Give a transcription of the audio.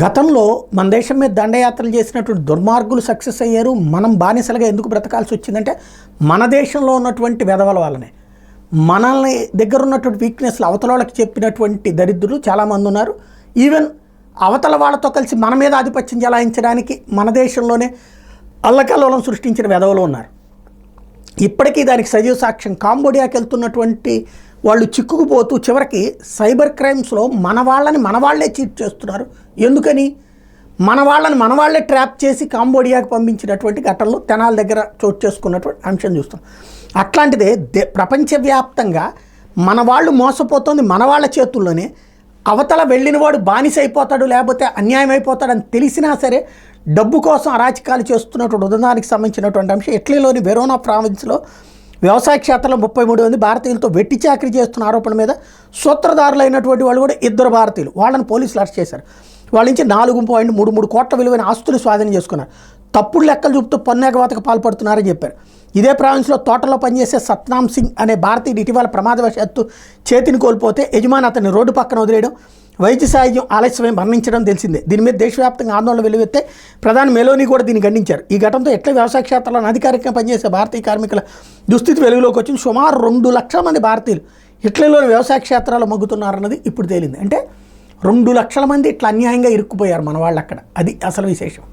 గతంలో మన దేశం మీద దండయాత్రలు చేసినటువంటి దుర్మార్గులు సక్సెస్ అయ్యారు. మనం బానిసలుగా ఎందుకు బ్రతకాల్సి వచ్చిందంటే మన దేశంలో ఉన్నటువంటి వెధవల వల్లనే. మనల్ని దగ్గర ఉన్నటువంటి వీక్నెస్లు అవతలకి చెప్పినటువంటి దరిద్రులు చాలామంది ఉన్నారు. ఈవెన్ అవతల వాళ్ళతో కలిసి మన మీద ఆధిపత్యం చెలాయించడానికి మన దేశంలోనే అల్లకల్లోలం సృష్టించిన వెధవలు ఉన్నారు. ఇప్పటికీ దానికి సజీవ సాక్ష్యం కాంబోడియాకి వెళ్తున్నటువంటి వాళ్ళు చిక్కుకుపోతూ చివరికి సైబర్ క్రైమ్స్లో మన వాళ్ళే చీట్ చేస్తున్నారు. ఎందుకని? మన వాళ్ళే ట్రాప్ చేసి కాంబోడియాకి పంపించినటువంటి ఘటనలు తెనాల దగ్గర చోటు చేసుకున్నటువంటి అంశం చూస్తాం. అట్లాంటిదే ప్రపంచవ్యాప్తంగా మన వాళ్ళు మోసపోతుంది మన వాళ్ళ చేతుల్లోనే. అవతల వెళ్ళిన వాడు బానిస అయిపోతాడు, లేకపోతే అన్యాయం అయిపోతాడని తెలిసినా సరే డబ్బు కోసం అరాచకాలు చేస్తున్నటువంటి ఉదంతానికి సంబంధించినటువంటి అంశం ఇటలీలోని వెరోనా ప్రావిన్స్లో వ్యవసాయ క్షేత్రంలో 33 మంది భారతీయులతో వెట్టి చాకరీ చేస్తున్న ఆరోపణ మీద సూత్రధారులైనటువంటి వాళ్ళు కూడా 2 భారతీయులు. వాళ్ళని పోలీసులు అరెస్ట్ చేశారు. వాళ్ళ నుంచి 4.33 కోట్ల విలువైన ఆస్తులు స్వాధీనం చేసుకున్నారు. తప్పుడు లెక్కలు చూపుతూ పన్ను ఎగవేతకు పాల్పడుతున్నారని చెప్పారు. ఇదే ప్రావిన్స్లో తోటలో పనిచేసే సత్నామ్ సింగ్ అనే భారతీయుడు ఇటీవల ప్రమాదవశాత్తు చేతిని కోల్పోతే యజమాని అతన్ని రోడ్డు పక్కన వదిలేయడం, వైద్య సాయం ఆలస్యమై మరణించడం తెలిసిందే. దీని మీద దేశవ్యాప్తంగా ఆందోళన వెలువెత్తే ప్రధాని మెలోనీ కూడా దీన్ని ఖండించారు. ఈ ఘటనతో ఎట్లా వ్యవసాయ క్షేత్రంలో అధికారికంగా పనిచేసే భారతీయ కార్మికుల దుస్థితి వెలుగులోకి వచ్చింది. సుమారు 2 లక్షల మంది భారతీయులు ఇటలీలోని వ్యవసాయ క్షేత్రాల్లో మగ్గుతున్నారన్నది ఇప్పుడు తేలింది. అంటే 2 లక్షల మంది ఇట్లా అన్యాయంగా ఇరుక్కుపోయారు మన వాళ్ళు అక్కడ. అది అసలు విశేషం.